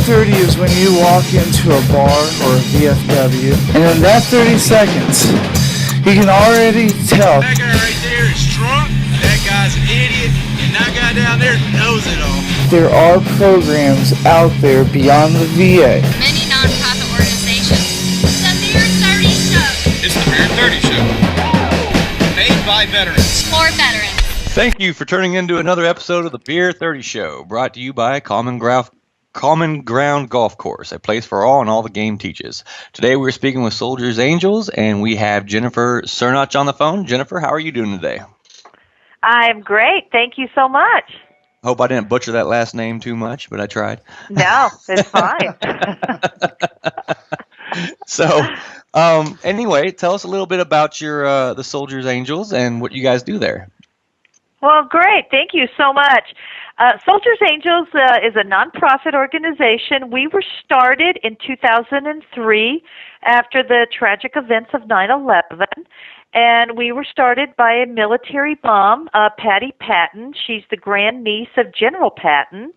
30 is when you walk into a bar or a VFW, and in that 30 seconds, you can already tell. That guy right there is drunk, that guy's an idiot, and that guy down there knows it all. There are programs out there beyond the VA. Many non-profit organizations. The Beer 30 Show. It's the Beer 30 Show. Made by veterans. For veterans. Thank you for turning into another episode of the Beer 30 Show, brought to you by Common Ground Golf Course, a place for all and all the game teaches. Today we're speaking with Soldiers Angels, and we have Jennifer Cernoch on the phone. Jennifer, how are you doing today? I'm great. Thank you so much. Hope I didn't butcher that last name too much, but I tried. No, it's fine. So, anyway, tell us a little bit about your the Soldiers Angels and what you guys do there. Well, great. Thank you so much. Soldiers Angels is a nonprofit organization. We were started in 2003 after the tragic events of 9/11. And we were started by a military mom, Patty Patton. She's the grandniece of General Patton.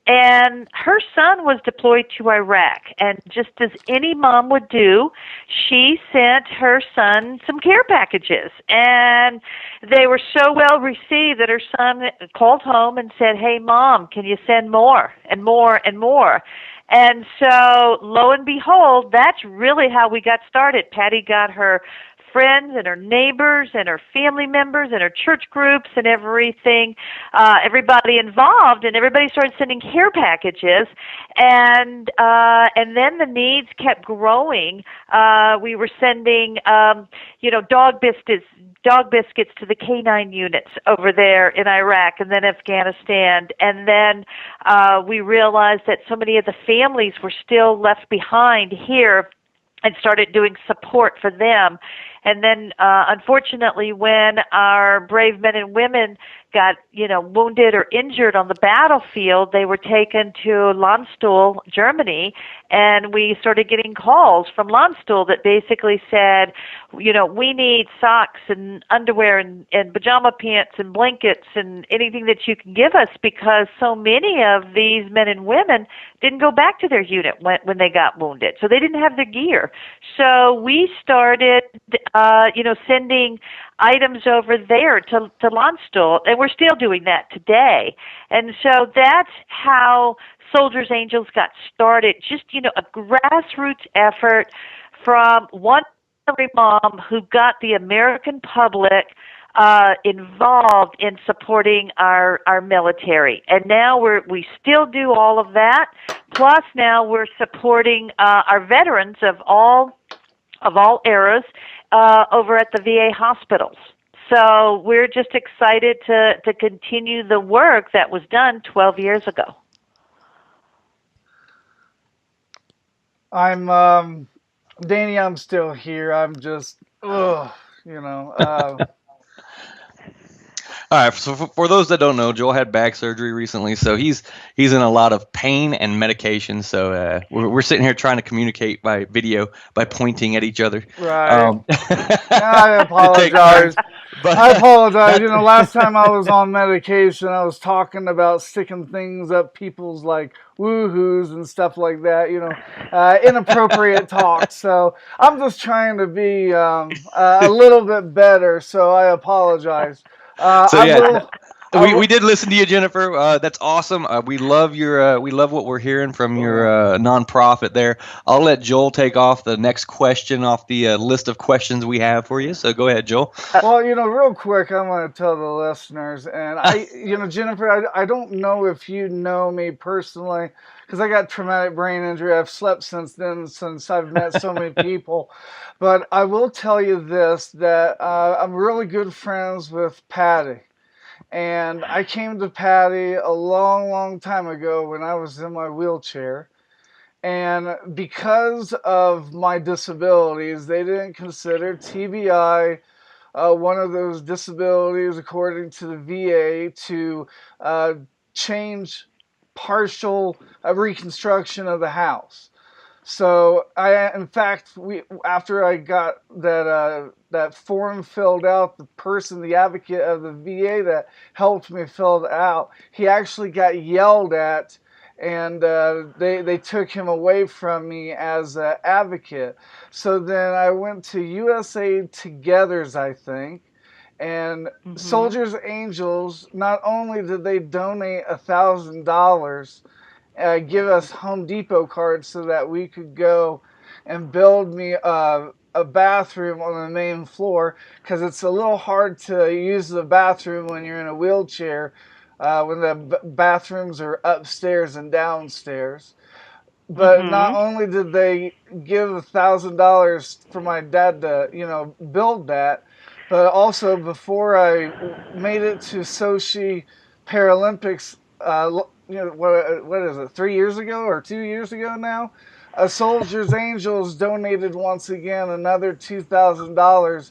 And her son was deployed to Iraq. And just as any mom would do, she sent her son some care packages. And they were so well received that her son called home and said, "Hey, Mom, can you send more and more and more?" And so, lo and behold, that's really how we got started. Patty got her friends and her neighbors and her family members and her church groups and everything, everybody involved, and everybody started sending care packages, and then the needs kept growing. We were sending, dog biscuits to the K-9 units over there in Iraq and then Afghanistan, and then we realized that so many of the families were still left behind here and started doing support for them. And then, unfortunately, when our brave men and women got, wounded or injured on the battlefield, they were taken to Landstuhl, Germany, and we started getting calls from Landstuhl that basically said, we need socks and underwear and pajama pants and blankets and anything that you can give us, because so many of these men and women didn't go back to their unit when they got wounded. So they didn't have their gear. So we started sending items over there to Landstuhl, and we're still doing that today. And so that's how Soldiers Angels got started, just, a grassroots effort from one mom who got the American public involved in supporting our military. And now we still do all of that, plus now we're supporting our veterans of all eras over at the VA hospitals. So we're just excited to continue the work that was done 12 years ago. I'm Danny. I'm still here. I'm just, All right, so for those that don't know, Joel had back surgery recently, so he's in a lot of pain and medication. So we're sitting here trying to communicate by video by pointing at each other. Right. I apologize. Last time I was on medication, I was talking about sticking things up people's woohoos and stuff like that. Inappropriate talk. So I'm just trying to be a little bit better. So I apologize. We did listen to you, Jennifer. That's awesome. We love what we're hearing from your nonprofit there. I'll let Joel take off the next question off the list of questions we have for you. So go ahead, Joel. Well, real quick, I want to tell the listeners, and Jennifer, I don't know if you know me personally, because I got traumatic brain injury. I've slept since then, since I've met so many people. But I will tell you this, that I'm really good friends with Patty. And I came to Patty a long, long time ago when I was in my wheelchair. And because of my disabilities, they didn't consider TBI one of those disabilities according to the VA to change partial reconstruction of the house. So after I got that form filled out, the advocate of the VA that helped me fill it out, he actually got yelled at and they took him away from me as an advocate. So then I went to USA Togethers, I think, and Mhm. Soldiers Angels. Not only did they donate $1,000, give us Home Depot cards so that we could go and build me a bathroom on the main floor, because it's a little hard to use the bathroom when you're in a wheelchair, when the bathrooms are upstairs and downstairs. But not Mhm. only did they give $1,000 for my dad to, build that, but also before I made it to Sochi Paralympics, what is it, 3 years ago or 2 years ago now? A Soldiers Angels donated once again another $2,000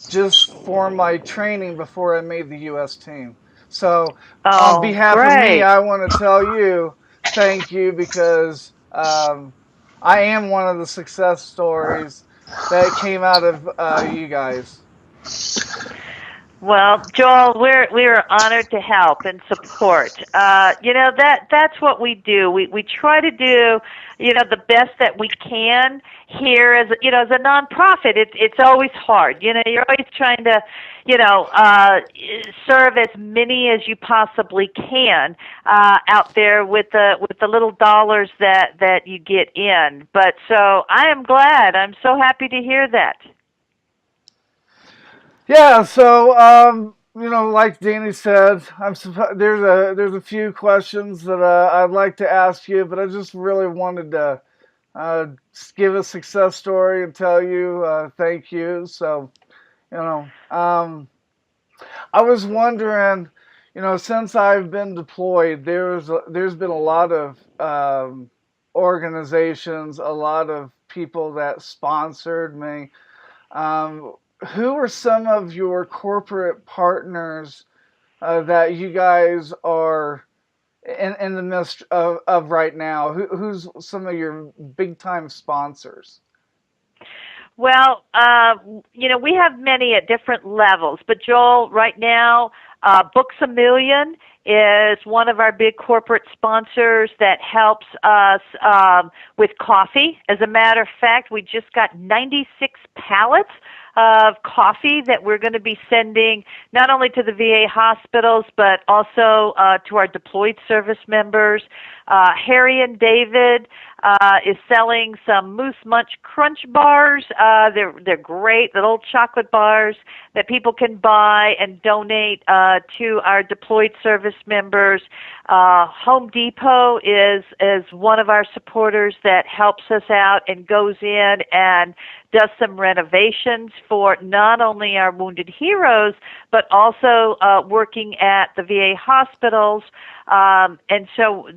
just for my training before I made the U.S. team. So, on Oh, behalf of me, great. I want to tell you thank you, because I am one of the success stories that came out of you guys. Well, Joel, we're honored to help and support. That's what we do. We try to do, the best that we can here as as a nonprofit. It's always hard. You're always trying to, serve as many as you possibly can out there with the little dollars that you get in. But so I am glad. I'm so happy to hear that. Yeah, so like Danny said, there's a few questions that I'd like to ask you, but I just really wanted to give a success story and tell you thank you. So you know, I was wondering, since I've been deployed, there's been a lot of organizations, a lot of people that sponsored me. Um, who are some of your corporate partners that you guys are in the midst of right now? Who's some of your big time sponsors? Well, we have many at different levels, but Joel, right now, Books a Million is one of our big corporate sponsors that helps us with coffee. As a matter of fact, we just got 96 pallets of coffee that we're going to be sending not only to the VA hospitals, but also to our deployed service members. Harry and David is selling some Moose Munch Crunch bars. They're great, little chocolate bars that people can buy and donate to our deployed service members. Home Depot is one of our supporters that helps us out and goes in and does some renovations for not only our wounded heroes, but also working at the VA hospitals. And so,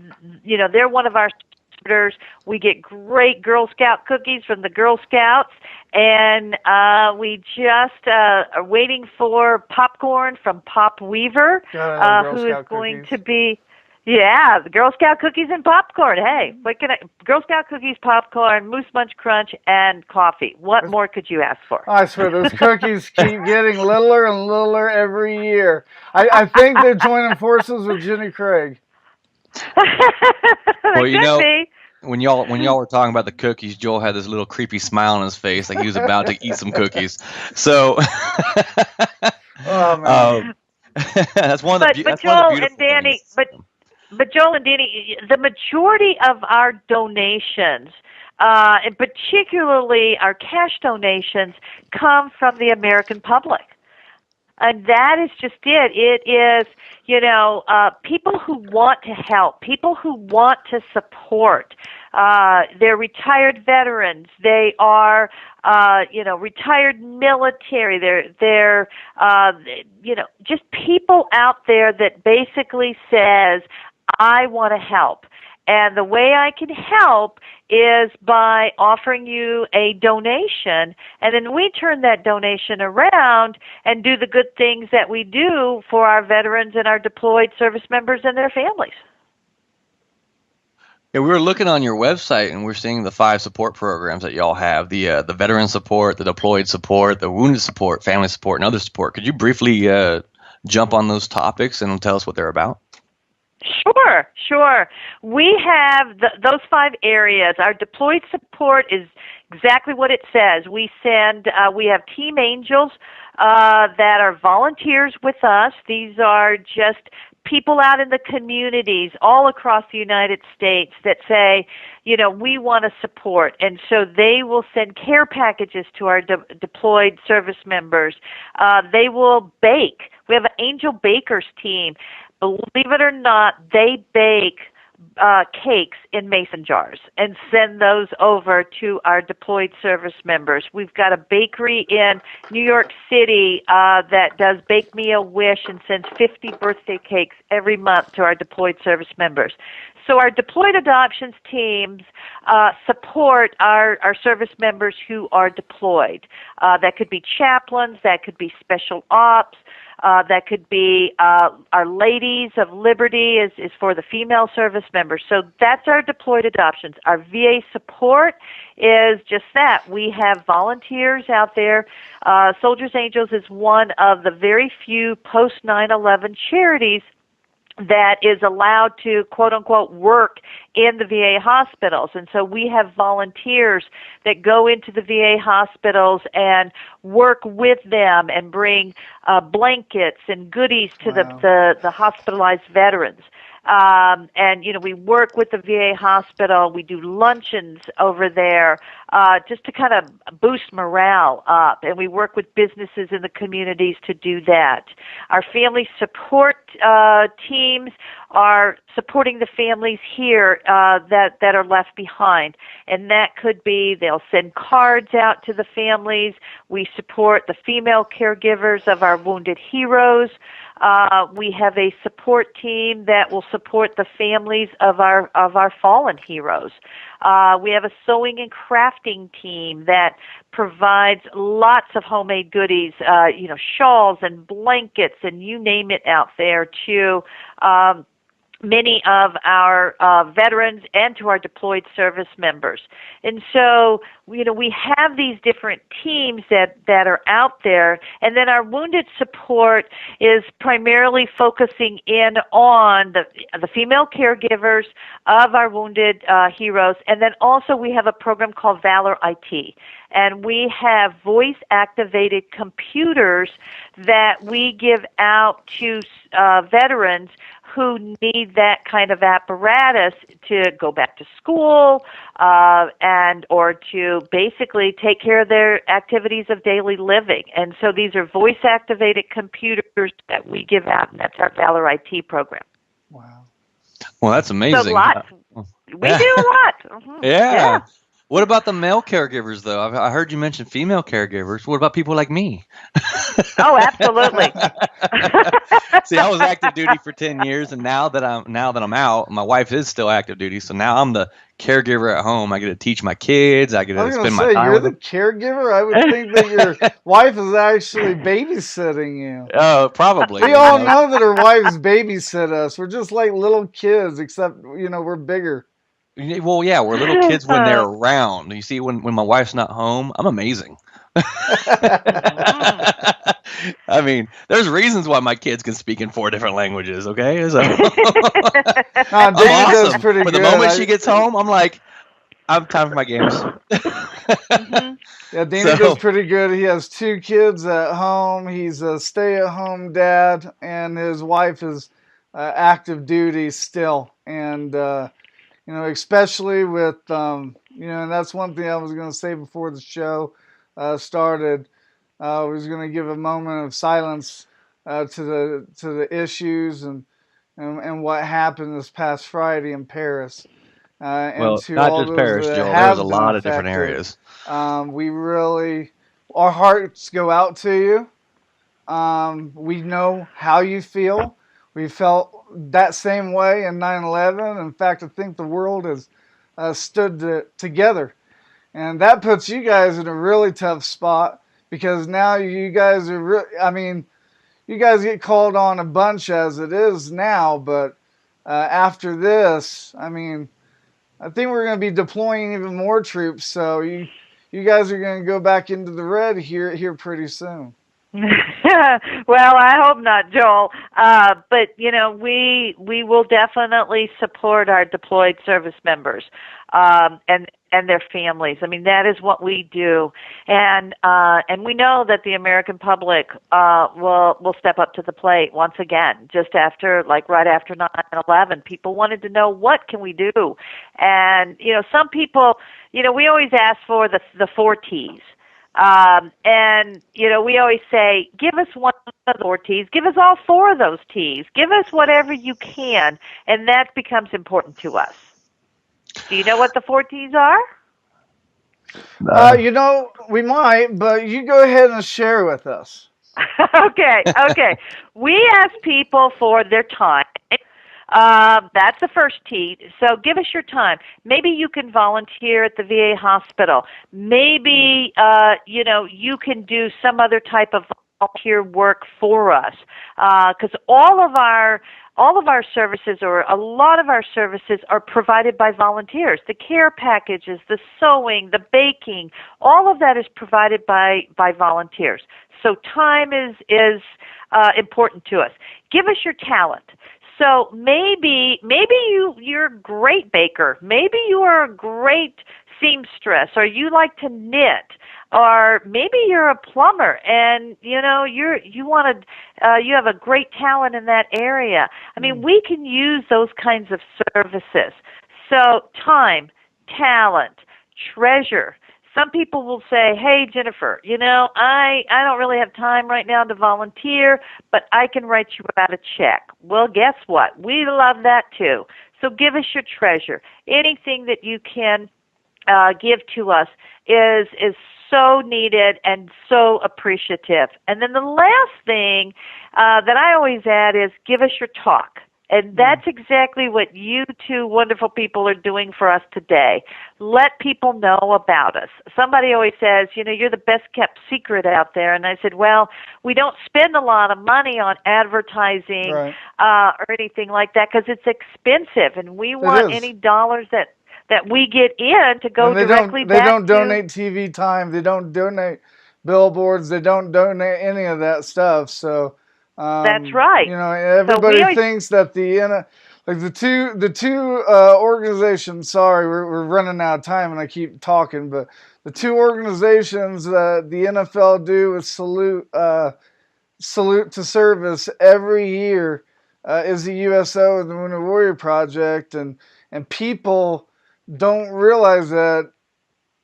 they're one of our supporters. We get great Girl Scout cookies from the Girl Scouts, and we just are waiting for popcorn from Pop Weaver, God, I love Girl who is Scout going cookies. to be, the Girl Scout cookies and popcorn. Hey, Girl Scout cookies, popcorn, Moose Munch Crunch, and coffee. What more could you ask for? I swear, those cookies keep getting littler and littler every year. I think they're joining forces with Jenny Craig. Well, It could be. when y'all were talking about the cookies, Joel had this little creepy smile on his face, like he was about to eat some cookies. So, Oh man. um, that's one of the But that's one of the Joel and beautiful Danny, things. but Joel and Danny, the majority of our donations, and particularly our cash donations, come from the American public. And that is just it. It is, people who want to help, people who want to support. They're retired veterans. They are, retired military. They're, just people out there that basically says, I want to help. And the way I can help is by offering you a donation, and then we turn that donation around and do the good things that we do for our veterans and our deployed service members and their families. Yeah, we were looking on your website and we're seeing the 5 support programs that y'all have: the veteran support, the deployed support, the wounded support, family support, and other support. Could you briefly jump on those topics and tell us what they're about? Sure, sure. We have those 5 areas. Our deployed support is exactly what it says. We have team angels that are volunteers with us. These are just people out in the communities all across the United States that say, we want to support. And so they will send care packages to our deployed service members. They will bake. We have an angel bakers team. Believe it or not, they bake cakes in mason jars and send those over to our deployed service members. We've got a bakery in New York City that does Bake Me a Wish and sends 50 birthday cakes every month to our deployed service members. So our deployed adoptions teams support our service members who are deployed. That could be chaplains, that could be special ops, that could be our Ladies of Liberty is for the female service members. So that's our deployed adoptions. Our VA support is just that. We have volunteers out there. Soldiers Angels is one of the very few post 9/11 charities that is allowed to, quote unquote, work in the VA hospitals. And so we have volunteers that go into the VA hospitals and work with them and bring blankets and goodies to the hospitalized veterans. And, we work with the VA hospital. We do luncheons over there just to kind of boost morale up. And we work with businesses in the communities to do that. Our family support teams are supporting the families here that are left behind. And that could be they'll send cards out to the families. We support the female caregivers of our wounded heroes. We have a support team that will support the families of our fallen heroes. We have a sewing and crafting team that provides lots of homemade goodies, shawls and blankets and you name it out there to many of our veterans and to our deployed service members. And so, we have these different teams that are out there, and then our wounded support is primarily focusing in on the female caregivers of our wounded heroes, and then also we have a program called Valor IT. And we have voice-activated computers that we give out to veterans who need that kind of apparatus to go back to school or to basically take care of their activities of daily living. And so these are voice-activated computers that we give out, and that's our Valor IT program. Wow. Well, that's amazing. So lots. We do a lot. Mm-hmm. Yeah. What about the male caregivers, though? I heard you mention female caregivers. What about people like me? Oh, absolutely. See, I was active duty for 10 years, and now that I'm out, my wife is still active duty. So now I'm the caregiver at home. I get to teach my kids. I get to spend my time you're with the them. caregiver? I would think that your wife is actually babysitting you. Oh, probably. We all know that our wives babysit us. We're just like little kids, except, we're bigger. Well, yeah, we're little kids when they're around. You see, when my wife's not home, I'm amazing. I mean, there's reasons why my kids can speak in 4 different languages, okay? So Dana I'm does awesome. pretty But good. the moment she gets home, I'm like, I'm time for my games. Yeah, Dana does pretty good. He has 2 kids at home. He's a stay-at-home dad, and his wife is active duty still. And especially with, and that's one thing I was going to say before the show started. I was going to give a moment of silence to the issues and what happened this past Friday in Paris. Well, and to not all just those Paris, that Joel. have There's a been lot of different affected. areas. We really, our hearts go out to you. We know how you feel. We felt that same way in 9/11. In fact, I think the world has stood together. And that puts you guys in a really tough spot because now you guys are, you guys get called on a bunch as it is now, but after this, I think we're going to be deploying even more troops, so you guys are going to go back into the red here pretty soon. Well, I hope not, Joel. But we will definitely support our deployed service members and their families. I mean, that is what we do, and we know that the American public will step up to the plate once again. Just after, like right after 9/11, people wanted to know what can we do, and some people, we always ask for the four T's. And we always say, give us one of the four T's, give us all four of those T's, give us whatever you can, and that becomes important to us. Do you know what the four T's are? We might, but you go ahead and share with us. Okay. We ask people for their time. That's the first T. So give us your time. Maybe you can volunteer at the VA hospital. Maybe you can do some other type of volunteer work for us. Because all of our services, or a lot of our services, are provided by volunteers. The care packages, the sewing, the baking, all of that is provided by volunteers. So time is important to us. Give us your talent. So maybe you're a great baker. Maybe you are a great seamstress, or you like to knit, or maybe you're a plumber and you have a great talent in that area. I mean, we can use those kinds of services. So time, talent, treasure. Some people will say, hey, Jennifer, I don't really have time right now to volunteer, but I can write you out a check. Well, guess what? We love that too. So give us your treasure. Anything that you can give to us is so needed and so appreciative. And then the last thing that I always add is give us your talk. And that's exactly what you two wonderful people are doing for us today. Let people know about us. Somebody always says, you're the best kept secret out there. And I said, well, we don't spend a lot of money on advertising or anything like that because it's expensive. And we want any dollars that we get in to go directly back to... They don't donate TV time. They don't donate billboards. They don't donate any of that stuff. So... that's right. Everybody thinks that the two organizations. Sorry, we're running out of time, and I keep talking. But the two organizations that the NFL do with salute to service every year is the USO and the Wounded Warrior Project, and people don't realize that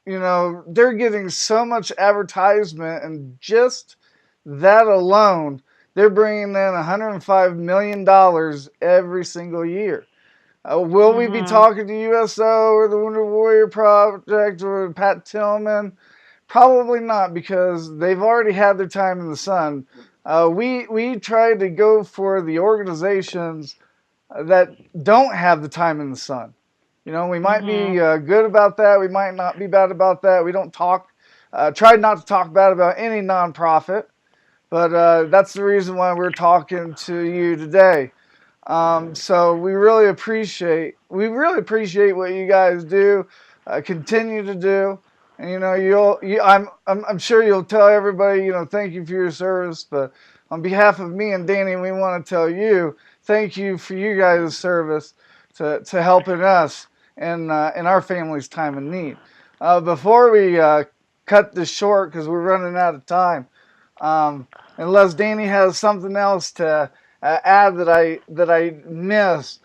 they're getting so much advertisement, and just that alone. They're bringing in $105 million every single year. Will we be talking to USO or the Wounded Warrior Project or Pat Tillman? Probably not, because they've already had their time in the sun. We try to go for the organizations that don't have the time in the sun. We might be good about that. We might not be bad about that. We don't try not to talk bad about any nonprofit. But that's the reason why we're talking to you today. So we really appreciate what you guys do, continue to do, and I'm sure you'll tell everybody, thank you for your service. But on behalf of me and Danny, we want to tell you thank you for you guys' service to helping us in our family's time of need. Before we cut this short, because we're running out of time. Unless Danny has something else to add that I missed,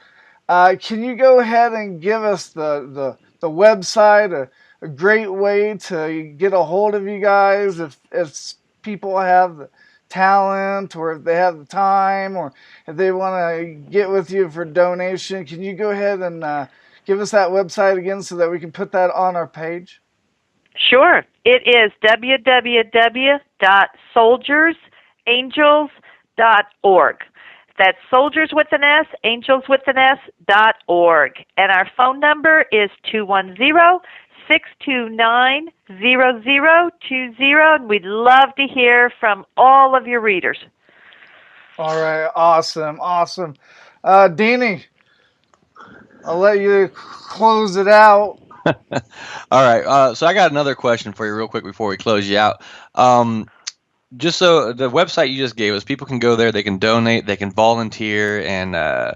can you go ahead and give us the website, a great way to get a hold of you guys if people have the talent, or if they have the time, or if they want to get with you for donation? Can you go ahead and give us that website again so that we can put that on our page? Sure. It is www.soldiersangels.org. That's soldiers with an S, angels with an S.org. And our phone number is 210-629-0020. And we'd love to hear from all of your readers. All right. Awesome. Danny, I'll let you close it out. All right. So I got another question for you real quick before we close you out. just so the website you just gave us, people can go there, they can donate, they can volunteer, and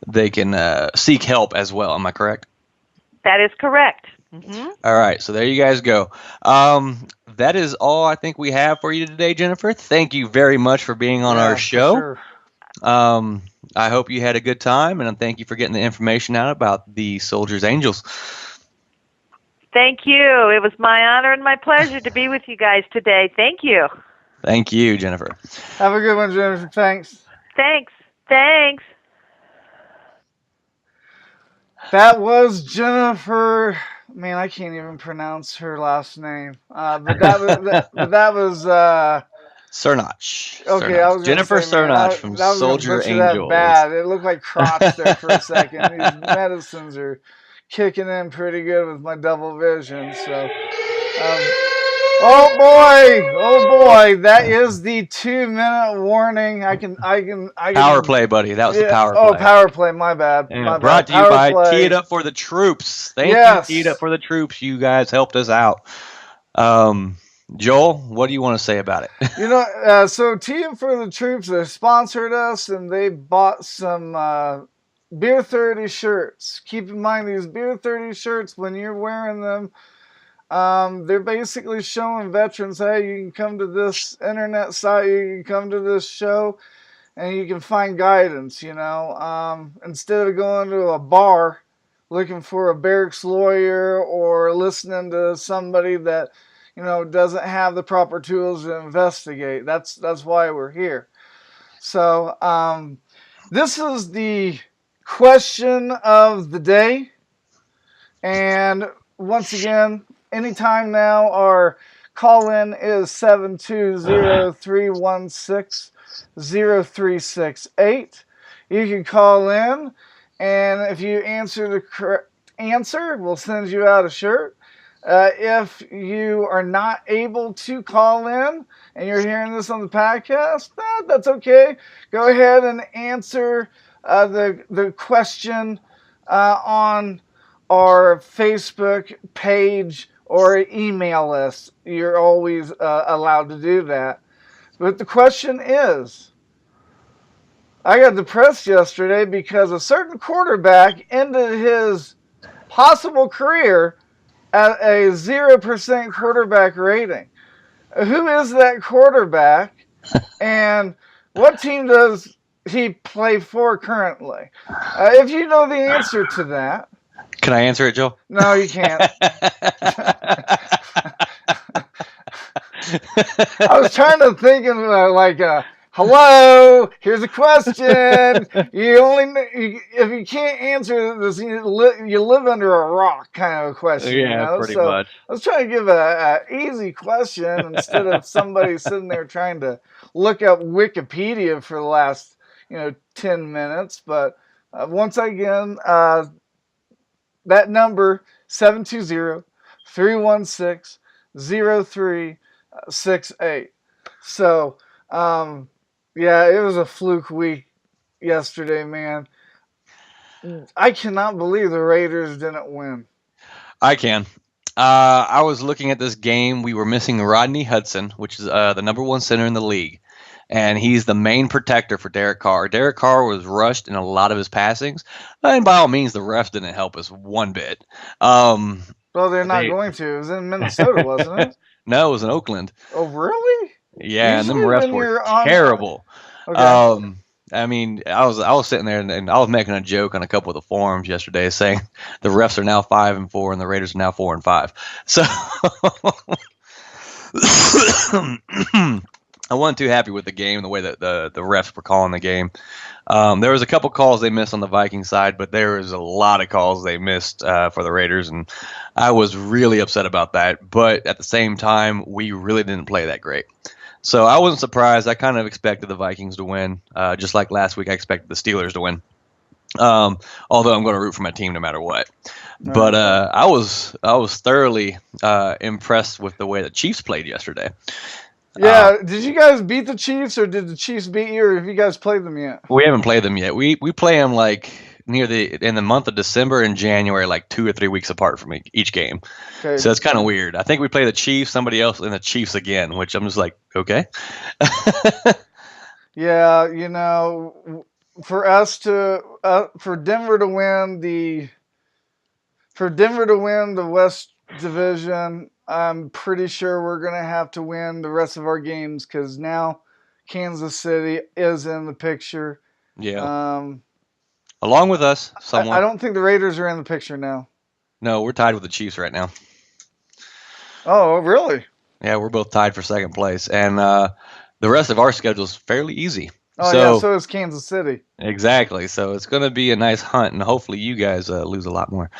they can seek help as well. Am I correct? That is correct. All right, so there you guys go. That is all I think we have for you today, Jennifer. Thank you very much for being on our for show. sure. I hope you had a good time, and thank you for getting the information out about the Soldiers Angels. Thank you. It was my honor and my pleasure to be with you guys today. Thank you. Thank you, Jennifer. Have a good one, Jennifer. Thanks. Thanks. That was Jennifer. Man, I can't even pronounce her last name. But that was Cernoch. okay. I was Jennifer gonna say, man, Cernoch from that was gonna Soldier butcher that Angels. bad. It looked like crotch there for a second. These medicines are kicking in pretty good with my double vision. So, oh boy, that is the 2-minute warning. I can. Power play, buddy. That was the power play. Oh, power play. My bad. Yeah, My brought bad. to you by Power play. Tee It Up for the Troops. Thank Yes. you, Tee It Up for the Troops. You guys helped us out. Joel, what do you want to say about it? So Tee It for the Troops, they sponsored us, and they bought some Beer 30 shirts. Keep in mind, these Beer 30 shirts, when you're wearing them, they're basically showing veterans, hey, you can come to this internet site, you can come to this show, and you can find guidance, instead of going to a bar looking for a barracks lawyer or listening to somebody that doesn't have the proper tools to investigate. That's why we're here. So this is the question of the day, and once again, anytime now, our call-in is 720-316-0368. You can call in, and if you answer the correct answer, we'll send you out a shirt. If you are not able to call in and you're hearing this on the podcast, that's okay. Go ahead and answer the question on our Facebook page or email us. You're always allowed to do that. But the question is, I got depressed yesterday because a certain quarterback ended his possible career at a 0% quarterback rating. Who is that quarterback, and what team does he play for currently? If you know the answer to that. Can I answer it, Joel? No, you can't. I was trying to think of hello, here's a question. If you can't answer this, you live under a rock kind of question. Yeah, pretty much. I was trying to give an easy question instead of somebody sitting there trying to look up Wikipedia for the last 10 minutes. But once again, that number 720-316-0368. So. Yeah, it was a fluke week yesterday, man. I cannot believe the Raiders didn't win. I can. I was looking at this game. We were missing Rodney Hudson, which is the #1 center in the league. And he's the main protector for Derek Carr. Derek Carr was rushed in a lot of his passings. And by all means, the refs didn't help us one bit. Well, they're not going to. It was in Minnesota, wasn't it? No, it was in Oakland. Oh, really? Yeah, and them refs were terrible. Okay. I mean, I was sitting there and I was making a joke on a couple of the forums yesterday saying the refs are now 5-4 and the Raiders are now 4-5. So I wasn't too happy with the game, the way that the refs were calling the game. There was a couple calls they missed on the Viking side, but there was a lot of calls they missed for the Raiders, and I was really upset about that. But at the same time, we really didn't play that great. So I wasn't surprised. I kind of expected the Vikings to win. Just like last week, I expected the Steelers to win. Although I'm going to root for my team no matter what. Right. But I was thoroughly impressed with the way the Chiefs played yesterday. Yeah, did you guys beat the Chiefs, or did the Chiefs beat you, or have you guys played them yet? We haven't played them yet. We play them like in the month of December and January, like 2 or 3 weeks apart from each game. Okay. So it's kind of weird. I think we play the Chiefs, somebody else, and the Chiefs again, which I'm just like, okay. Yeah, you know, for us to for Denver to win the West Division, I'm pretty sure we're gonna have to win the rest of our games because now Kansas City is in the picture. Yeah. Along with us, somewhat. I don't think the Raiders are in the picture now. No, we're tied with the Chiefs right now. Oh, really? Yeah, we're both tied for second place, and the rest of our schedule is fairly easy. Oh, yeah, so is Kansas City. Exactly. So it's going to be a nice hunt, and hopefully you guys lose a lot more.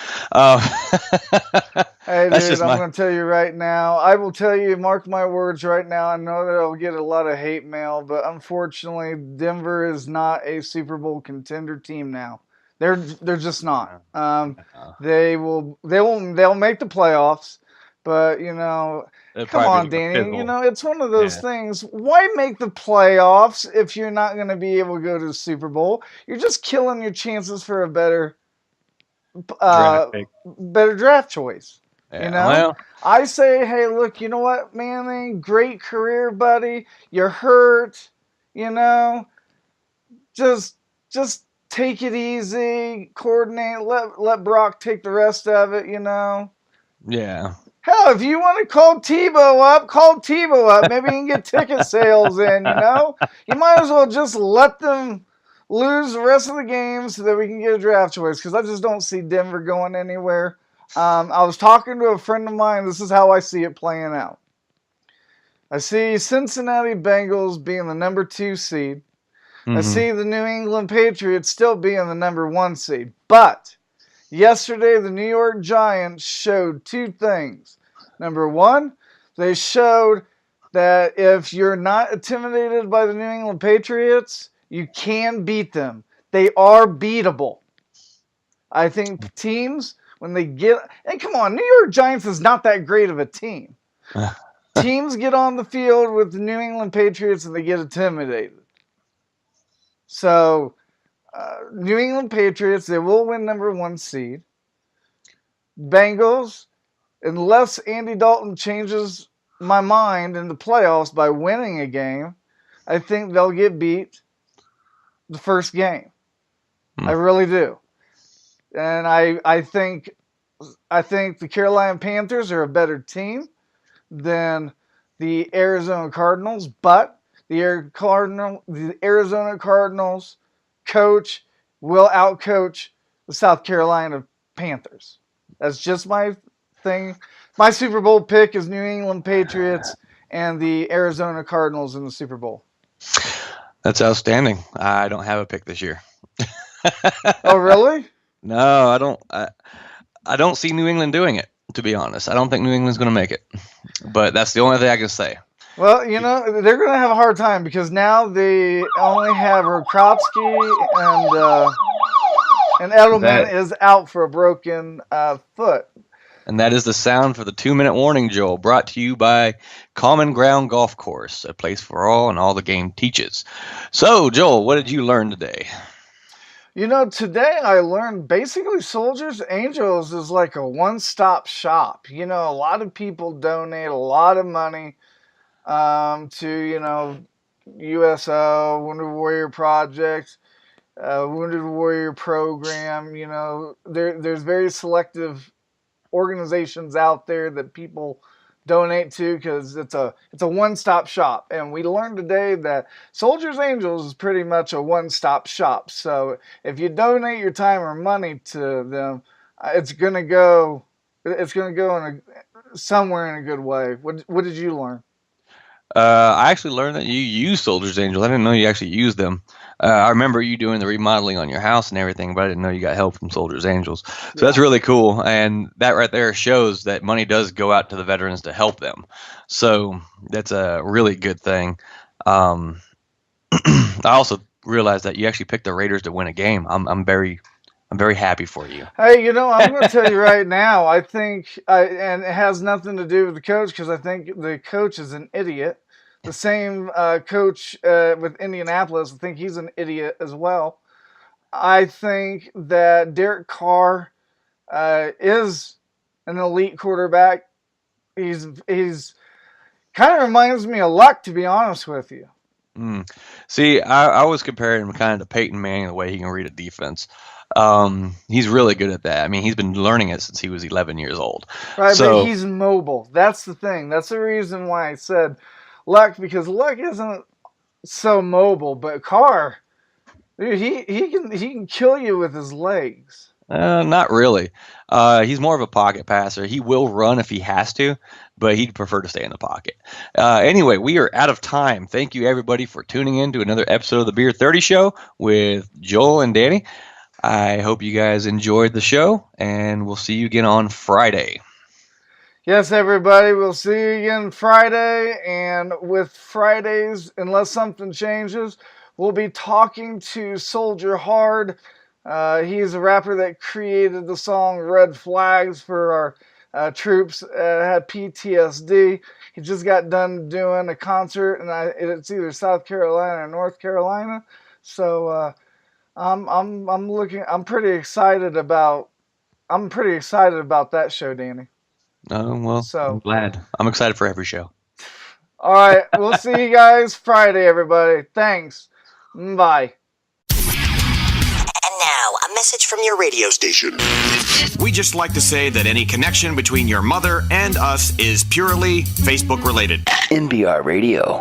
Hey, dude, I'm going to tell you right now. I will tell you, mark my words right now. I know that I'll get a lot of hate mail, but unfortunately, Denver is not a Super Bowl contender team now. They're just not. They'll make the playoffs, but you know. Come on, Danny. You know, it's one of those things. Why make the playoffs if you're not going to be able to go to the Super Bowl? You're just killing your chances for a better draft choice. Yeah, you know? Well, I say, hey, look, you know what, Manning? Great career, buddy. You're hurt. You know? Just take it easy. Coordinate. Let Brock take the rest of it, you know? Yeah. Hell, if you want to call Tebow up, call Tebow up. Maybe you can get ticket sales in, you know? You might as well just let them lose the rest of the games so that we can get a draft choice, because I just don't see Denver going anywhere. I was talking to a friend of mine. This is how I see it playing out. I see Cincinnati Bengals being the number 2 seed. I see the New England Patriots still being the number 1 seed. But yesterday, the New York Giants showed 2 things. Number 1, they showed that if you're not intimidated by the New England Patriots, you can beat them. They are beatable. I think teams, when they get... And come on, New York Giants is not that great of a team. Teams get on the field with the New England Patriots and they get intimidated. So... New England Patriots, they will win number 1 seed. Bengals, unless Andy Dalton changes my mind in the playoffs by winning a game, I think they'll get beat the first game. I really do. And I think the Carolina Panthers are a better team than the Arizona Cardinals, but the Arizona Cardinals coach will outcoach the South Carolina Panthers. That's just my thing. My Super Bowl pick is New England Patriots and the Arizona Cardinals in the Super Bowl. That's outstanding. I don't have a pick this year. Oh, really? No, I don't. I don't see New England doing it, to be honest. I don't think New England's going to make it. But that's the only thing I can say. Well, you know, they're going to have a hard time because now they only have Rokowski and Edelman is out for a broken foot. And that is the sound for the 2-minute warning, Joel, brought to you by Common Ground Golf Course, a place for all and all the game teaches. So, Joel, what did you learn today? You know, today I learned basically Soldiers Angels is like a one-stop shop. You know, a lot of people donate a lot of money to, you know, USO, Wounded Warrior Project, Wounded Warrior Program. You know, there's very selective organizations out there that people donate to because it's a one-stop shop. And we learned today that Soldiers Angels is pretty much a one-stop shop. So if you donate your time or money to them, it's gonna go somewhere in a good way. What did you learn? I actually learned that you use Soldiers Angels. I didn't know you actually used them. I remember you doing the remodeling on your house and everything, but I didn't know you got help from Soldiers Angels. So that's really cool. And that right there shows that money does go out to the veterans to help them. So that's a really good thing. I also realized that you actually picked the Raiders to win a game. I'm very happy for you. Hey, you know, I'm going to tell you right now, I think, and it has nothing to do with the coach, because I think the coach is an idiot. The same coach with Indianapolis, I think he's an idiot as well. I think that Derek Carr is an elite quarterback. He's kind of reminds me of Luck, to be honest with you. See, I was comparing him kind of to Peyton Manning, the way he can read a defense. He's really good at that. I mean, he's been learning it since he was 11 years old. Right, So, but he's mobile. That's the thing. That's the reason why I said Luck, because Luck isn't so mobile, but Carr, dude, he can kill you with his legs. not really. He's more of a pocket passer. He will run if he has to, but he'd prefer to stay in the pocket. Anyway, we are out of time. Thank you, everybody, for tuning in to another episode of the Beer 30 Show with Joel and Danny. I hope you guys enjoyed the show, and we'll see you again on Friday. Yes, everybody, we'll see you again Friday, and with Fridays, unless something changes, we'll be talking to Soldier Hard. He's a rapper that created the song Red Flags for our troops that had PTSD. He just got done doing a concert, and it's either South Carolina or North Carolina. So I'm pretty excited about that show, Danny. Well, I'm glad. I'm excited for every show. All right, we'll see you guys Friday, everybody. Thanks. Bye. And now, a message from your radio station. We just like to say that any connection between your mother and us is purely Facebook related. NBR Radio.